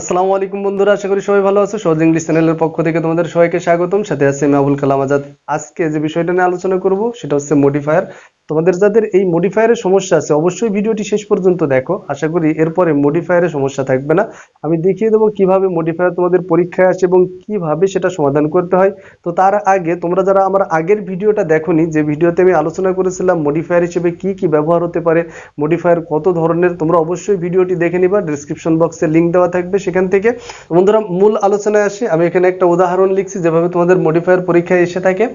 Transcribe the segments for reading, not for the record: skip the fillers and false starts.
আসসালামু আলাইকুম বন্ধুরা, আশা করি সবাই ভালো আছো। সহজ ইংলিশ চ্যানেলের পক্ষ থেকে তোমাদের সবাইকে স্বাগতম। সাথে আছে আমি আবুল কালাম আজাদ। আজকে যে বিষয়টা নিয়ে আলোচনা করব সেটা হচ্ছে মডিফায়ার। তোমাদের যাদের এই মডিফায়ারের সমস্যা আছে অবশ্যই ভিডিওটি শেষ পর্যন্ত দেখো। আশা করি এরপরে মডিফায়ারের সমস্যা থাকবে না। আমি দেখিয়ে দেবো কিভাবে মডিফায়ার তোমাদের পরীক্ষায় আসে এবং কিভাবে সেটা সমাধান করতে হয়। তো তার আগে তোমরা যারা আমার আগের ভিডিওটা দেখোনি, যে ভিডিওতে আমি আলোচনা করেছিলাম মডিফায়ার হিসেবে কি কি ব্যবহার হতে পারে, মডিফায়ার কত ধরনের, তোমরা অবশ্যই ভিডিওটি দেখে নিবা। ডেসক্রিপশন বক্সে লিংক দেওয়া থাকবে, সেখান থেকে। বন্ধুরা, মূল আলোচনায় আসি। আমি এখানে একটা উদাহরণ লিখছি যেভাবে তোমাদের মডিফায়ার পরীক্ষায় এসে থাকে।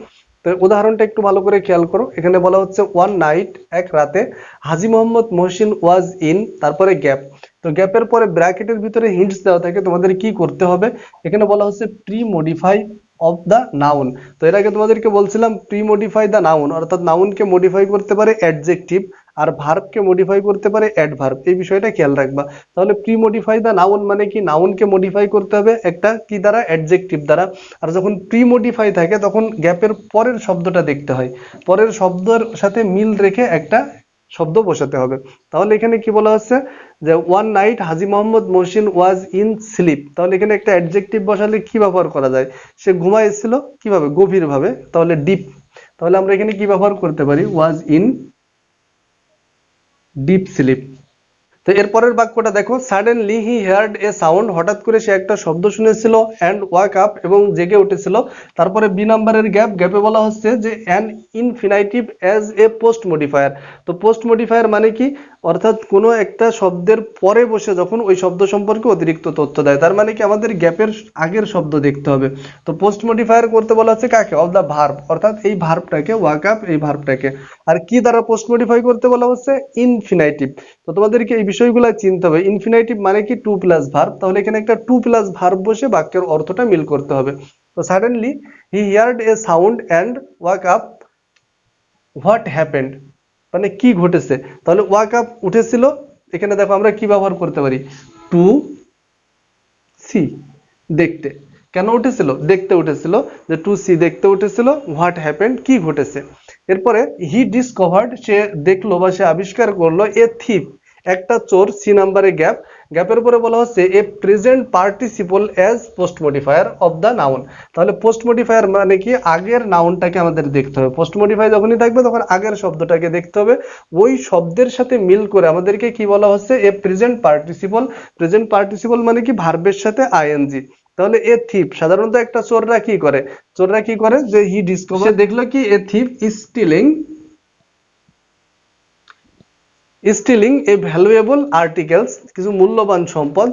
তো উদাহরণটা একটু ভালো করে খেয়াল করো। এখানে বলা হচ্ছে ওয়ান নাইট, এক রাতে, হাজী মোহাম্মদ মহসিন ওয়াজ ইন, তারপরে গ্যাপ। তো গ্যাপের পরে ব্র্যাকেটের ভিতরে হিন্টস দেওয়া থাকে, তোমাদের কি করতে হবে। এখানে বলা হচ্ছে pre modify of the noun. তো এর আগে তোমাদেরকে বলছিলাম প্রি মডিফাই দ্য নাউন, অর্থাৎ নাউনকে মডিফাই করতে পারে অ্যাডজেক্টিভ, আর ভার্বকে মডিফাই করতে পারে অ্যাডভার্ব। এই বিষয়টা খেয়াল রাখবা। তাহলে প্রি মডিফাই দ্য নাউন মানে কি, নাউনকে মডিফাই করতে হবে একটা কি দ্বারা, অ্যাডজেক্টিভ দ্বারা। আর যখন প্রি মডিফাই থাকে তখন গ্যাপের পরের শব্দটা দেখতে হয়, পরের শব্দের সাথে মিল রেখে একটা শব্দ বসাতে হবে। তাহলে এখানে কি বলা হচ্ছে যে one night Haji Mohammad Mohsin was in sleep. তাহলে এখানে একটা অ্যাডজেক্টিভ বসালে কি ব্যবহার করা যায়, সে ঘুমাইছিল কিভাবে, গভীরভাবে, তাহলে ডিপ। তাহলে আমরা এখানে কি ব্যবহার করতে পারি, ওয়াজ ইন ডিপ স্লিপ। তো এরপরের বাক্যটা দেখো, suddenly he heard a sound, হঠাৎ করে সে একটা শব্দ শুনেছিল, অ্যান্ড ওয়াক আপ, এবং জেগে উঠেছিল। তারপরে বি নাম্বারের গ্যাপ, গ্যাপে বলা হচ্ছে যে an infinitive as a post modifier. তো পোস্ট মডিফায়ার মানে কি, অর্থাৎ কোনো একটা শব্দের পরে বসে যখন ওই শব্দ সম্পর্কে অতিরিক্ত তথ্য দেয়। তার মানে কি আমাদের গ্যাপের আগের শব্দ দেখতে হবে। তো পোস্ট মডিফায়ার করতে বলা হচ্ছে কাকে, অফ দ্য ভার্ব, অর্থাৎ এই ভার্বটাকে, ওয়াক আপ এই ভার্বটাকে। আর কি দ্বারা পোস্ট মডিফাই করতে বলা হচ্ছে, ইনফিনাইটিভ। তো তোমাদেরকে এই বিষয়গুলো চিনতে হবে। ইনফিনাইটিভ মানে কি, টু প্লাস ভার্ব। তাহলে এখানে একটা টু প্লাস ভার্ব বসে বাক্যের অর্থটা মিল করতে হবে। তো suddenly he heard a sound and walk up, what happened মানে কি ঘটেছে। তাহলে ওয়াক আপ উঠেছিল, এখানে দেখো আমরা কি ব্যবহার করতে পারি, টু সি দেখতে। কেন উঠেছিল, দেখতে উঠেছিল, যে টু সি দেখতে উঠেছিল, হোয়াট হ্যাপেন্ড কি ঘটেছে। এরপরে হি ডিসকভার্ড, সে দেখলো বা সে আবিষ্কার করলো, এ থিপ একটা চোর, সি নাম্বারে গ্যাপ। গ্যাপের পরে বলা হচ্ছে a present participle as post modifier of the noun. তাহলে পোস্ট মডিফায়ার মানে কি, আগের নাউনটাকে আমাদের দেখতে হবে। পোস্ট মডিফাই যখনই থাকবে তখন আগের শব্দটাকে দেখতে হবে, ওই শব্দের সাথে মিল করে আমাদেরকে কি বলা হচ্ছে, a present participle. Present participle মানে কি, ভার্বের সাথে আইএনজি। তাহলে এ থিপ, সাধারণত একটা চোররা কি করে, চোররা কি করে, যে হি ডিসকভার, দেখলো কি a thief stealing a valuable articles, কিছু মূল্যবান সম্পদ,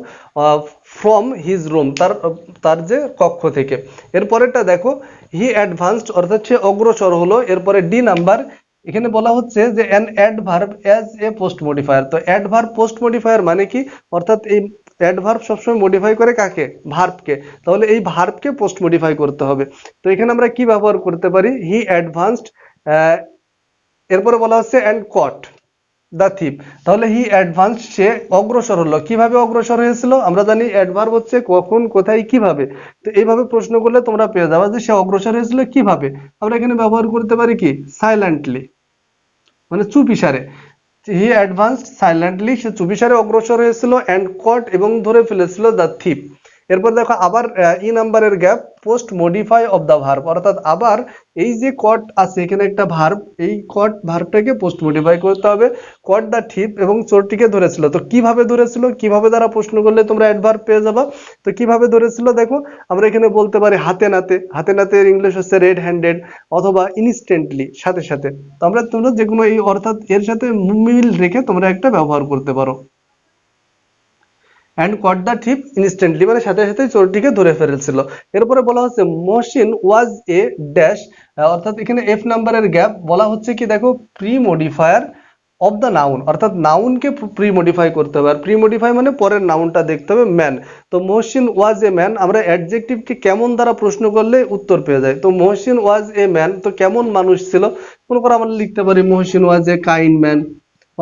ফ্রম হিজ রুম, তার যে কক্ষ থেকে। এরপরেরটা দেখো, হি অ্যাডভান্সড, অর্থাৎ সে অগ্রসর হলো। এরপরে ডি নাম্বার, এখানে বলা হচ্ছে যে an adverb as a post modifier. তো অ্যাডভার্ব পোস্ট মডিফায়ার মানে কি, অর্থাৎ এই অ্যাডভার্ব সবসময় মডিফাই করে কাকে, ভার্বকে। তাহলে এই ভার্বকে পোস্ট মডিফাই করতে হবে। তো এখানে আমরা কি ব্যবহার করতে পারি, হি অ্যাডভান্সড, এরপরে বলা হচ্ছে অ্যান্ড কট দ্য থিপ। তাহলে হি অ্যাডভান্স, সে অগ্রসর হলো। কিভাবে অগ্রসর হয়েছিল, আমরা জানি অ্যাডভার্ব হচ্ছে কখন, কোথায়, কিভাবে। তো এইভাবে প্রশ্ন করলে তোমরা পেয়ে যাবে যে সে অগ্রসর হয়েছিল কিভাবে। আমরা এখানে ব্যবহার করতে পারি কি, সাইলেন্টলি, মানে চুপিসারে। হি অ্যাডভান্সড সাইলেন্টলি, সে চুপিসারে অগ্রসর হয়েছিল, অ্যান্ড কট এবং ধরে ফেলেছিল দ্য থিপ। এরপর দেখো আবার ই নাম্বারের gap, post modify of the verb, অর্থাৎ আবার এই যে কট আছে এখানে একটা ভার্ব, এই কট ভার্বটাকে পোস্ট মডিফাই করতে হবে। কট দ্য থিপ, এবং চোরটিকে ধরেছিল। তো কিভাবে ধরেছিল, কিভাবে দ্বারা প্রশ্ন করলে তোমরা অ্যাডভার্ব পেয়ে যাবা। তো কিভাবে ধরেছিল দেখো, আমরা এখানে বলতে পারি হাতে নাতে। হাতে নাতে এর ইংলিশ হচ্ছে রেড হ্যান্ডেড, অথবা ইনস্ট্যান্টলি, সাথে সাথে। তো তোমরা যে কোনো এই, অর্থাৎ এর সাথে মিল রেখে তোমরা একটা ব্যবহার করতে পারো। And caught the thief instantly মানে সাথে সাথে চোরটিকে ধরে ফেলেছিল। এরপরে বলা হচ্ছে মহসিন ওয়াজ এ ড্যাশ, অর্থাৎ এখানে এফ নাম্বারের গ্যাপ, বলা হচ্ছে কি দেখো pre modifier of the noun, অর্থাৎ নাউনকে প্রি মডিফাই করতে হবে। আর প্রি মডিফাই মানে পরের নাউনটা দেখতে হবে, ম্যান। তো মহসিন ওয়াজ এ ম্যান, আমরা অ্যাডজেক্টিভকে কেমন দ্বারা প্রশ্ন করলে উত্তর পেয়ে যায়। তো মহসিন ওয়াজ এ ম্যান, তো কেমন মানুষ ছিল, মনে করো আমরা লিখতে পারি মহসিন ওয়াজ এ কাইন্ড ম্যান,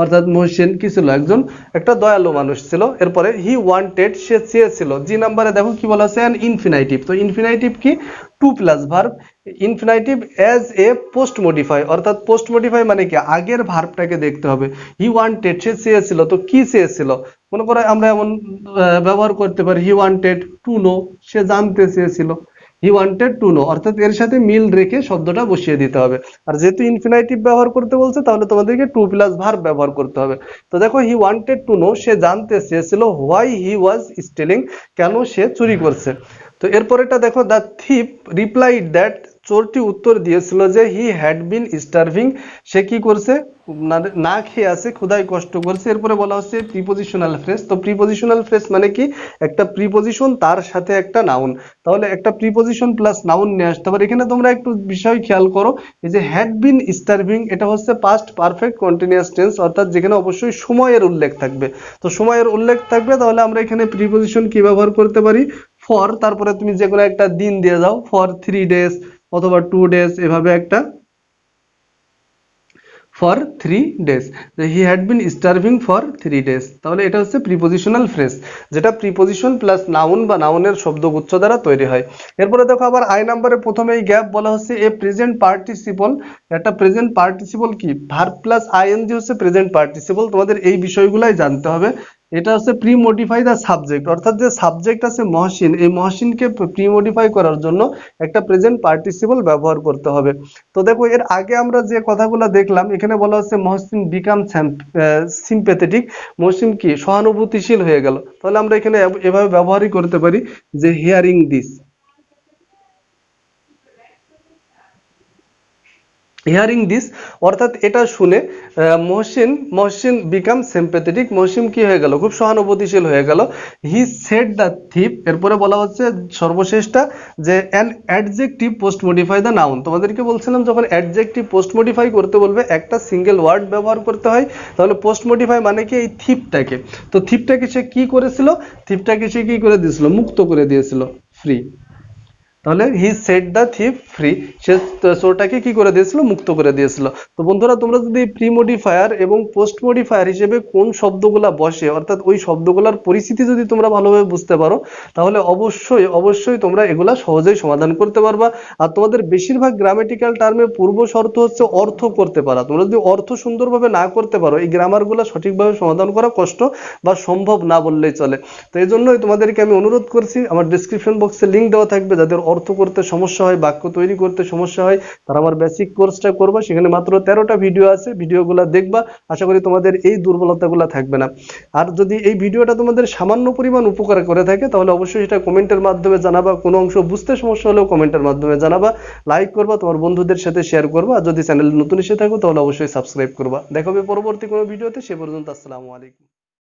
অর্থাৎ মহসিন কি ছিল, একজন একটা দয়ালু মানুষ ছিল। এরপরে হি ওয়ান্টেড, সে চেয়েছিল। জি নাম্বারে দেখো কি বলা আছে, অ্যান ইনফিনাইটিভ। তো ইনফিনাইটিভ কি, to plus verb infinitive as a post modify, অর্থাৎ পোস্ট মডিফাই মানে কি আগের ভার্বটাকে দেখতে হবে। হি ওয়ান্টেড সে চেয়েছিল, তো কি চেয়েছিল, মনে করো আমরা এমন ব্যবহার করতে পারি হি ওয়ান্টেড টু নো, সে জানতে চেয়েছিল, হি ওয়ান্টেড টু নো, অর্থাৎ এর সাথে মিল রেখে শব্দটা বসিয়ে দিতে হবে। আর যেহেতু ইনফিনিটিভ ব্যবহার করতে বলছে তাহলে তোমাদেরকে টু প্লাস ভার্ব ব্যবহার করতে হবে। তো দেখো হি ওয়ান্টেড টু নো, সে জানতে চেয়েছিল হোয়াই হি ওয়াজ স্টিলিং, কেন সে চুরি করছে। তো এরপরেটা দেখো দ্য থিপ রিপ্লাইড দ্যাট, চোরটি উত্তর দিয়েছিল যে হি হ্যাড বিন স্টার্ভিং, সে কি করছে, না খেয়ে আছে, ক্ষুধায় কষ্ট করছে। এরপরে বলা হচ্ছে প্রিপোজিশনাল ফ্রেজ। তো প্রিপোজিশনাল ফ্রেজ মানে কি একটা প্রিপোজিশন তার সাথে একটা নাউন, তাহলে একটা প্রিপোজিশন প্লাস নাউন নিয়ে আসতে পারে। এখানে তোমরা একটু বিষয় খেয়াল করো, এই যে হ্যাড বিন স্টার্ভিং এটা হচ্ছে পাস্ট পারফেক্ট কন্টিনিউয়াস টেন্স, অর্থাৎ যেখানে অবশ্যই সময়ের উল্লেখ থাকবে। তো সময়ের উল্লেখ থাকবে তাহলে আমরা এখানে প্রিপোজিশন কি ব্যবহার করতে পারি, ফর, তারপরে তুমি যে কোনো একটা দিন দিয়ে যাও, ফর 3 days অথবা 2 days, এভাবে একটা for 3 days, he had been starving for 3 days, তাহলে এটা হচ্ছে প্রিপোজিশনাল ফ্রেজ, যেটা প্রিপোজিশন প্লাস নাউন বা নাউনের শব্দগুচ্ছ দ্বারা তৈরি হয়। এরপরে দেখো আবার আই নাম্বারে প্রথমে এই গ্যাপ বলা হচ্ছে এ প্রেজেন্ট পার্টিসিপল, একটা প্রেজেন্ট পার্টিসিপল কি ভার্ব প্লাস আইএনজি হচ্ছে প্রেজেন্ট পার্টিসিপল, তোমাদের এই বিষয়গুলাই জানতে হবে। এটা হচ্ছে প্রি মডিফাই দ্য সাবজেক্ট, অর্থাৎ যে সাবজেক্ট আছে মহসিন, এই মহসিনকে প্রি মডিফাই করার জন্য একটা প্রেজেন্ট পার্টিসিপল ব্যবহার করতে হবে। তো দেখো এর আগে আমরা যে কথাগুলো দেখলাম, এখানে বলা হচ্ছে মহসিন বিকাম সিম্প্যাথেটিক, মহসিন কি সহানুভূতিশীল হয়ে গেল, তাহলে আমরা এখানে এভাবে ব্যবহারই করতে পারি যে হিয়ারিং দিস, হিয়ারিং দিস, অর্থাৎ এটা শুনে মহসিন বিকাম সিম্প্যাথেটিক, মহসিন কি হয়ে গেল, খুব সহানুভূতিশীল হয়ে গেল। হি সেড দ্য থিপ, এরপরে বলা হচ্ছে সর্বশেষটা যে an adjective post modify the noun, তোমাদেরকে বলছিলাম যখন অ্যাডজেক্টিভ পোস্ট মডিফাই করতে বলবে একটা সিঙ্গেল ওয়ার্ড ব্যবহার করতে হয়, তাহলে পোস্ট মডিফাই মানে কি এই থিপটাকে, তো থিপটাকে সে কি করেছিল, থিপটাকে সে কি করে দিয়েছিল, মুক্ত করে দিয়েছিল, ফ্রি, তাহলে he said the thief free, সে চোরটাকে কি করে দিয়েছিল, মুক্ত করে দিয়েছিল। তো বন্ধুরা তোমরা যদি প্রি মডিফায়ার এবং পোস্ট মডিফায়ার হিসেবে কোন শব্দগুলা বসে, অর্থাৎ ওই শব্দগুলার পরিস্থিতি যদি তোমরা ভালোভাবে বুঝতে পারো, তাহলে অবশ্যই অবশ্যই তোমরা এগুলা সহজেই সমাধান করতে পারবা। আর তোমাদের বেশিরভাগ গ্রামেটিক্যাল টার্মে পূর্ব শর্ত হচ্ছে অর্থ করতে পারা, তোমরা যদি অর্থ সুন্দরভাবে না করতে পারো এই গ্রামারগুলো সঠিকভাবে সমাধান করা কষ্ট বা সম্ভব না বললেই চলে। তো এই জন্যই তোমাদেরকে আমি অনুরোধ করছি, আমার ডিসক্রিপশন বক্সে লিঙ্ক দেওয়া থাকবে, যাদের অর্থ করতে সমস্যা হয়, বাক্য তৈরি করতে সমস্যা হয়, তারা আমার বেসিক কোর্সটা করবা, সেখানে মাত্র 13টা ভিডিও আছে, ভিডিওগুলো দেখবা, আশা করি তোমাদের এই দুর্বলতাগুলো থাকবে না। আর যদি এই ভিডিওটা তোমাদের সামান্য পরিমাণ উপকার করে থাকে তাহলে অবশ্যই সেটা কমেন্টের মাধ্যমে জানাবা, কোনো অংশ বুঝতে সমস্যা হলেও কমেন্টের মাধ্যমে জানাবা, লাইক করবা, তোমার বন্ধুদের সাথে শেয়ার করবা, আর যদি চ্যানেল নতুন এসে থাকো তাহলে অবশ্যই সাবস্ক্রাইব করবা। দেখা হবে পরবর্তী কোনো ভিডিওতে, সে পর্যন্ত আসসালামু আলাইকুম।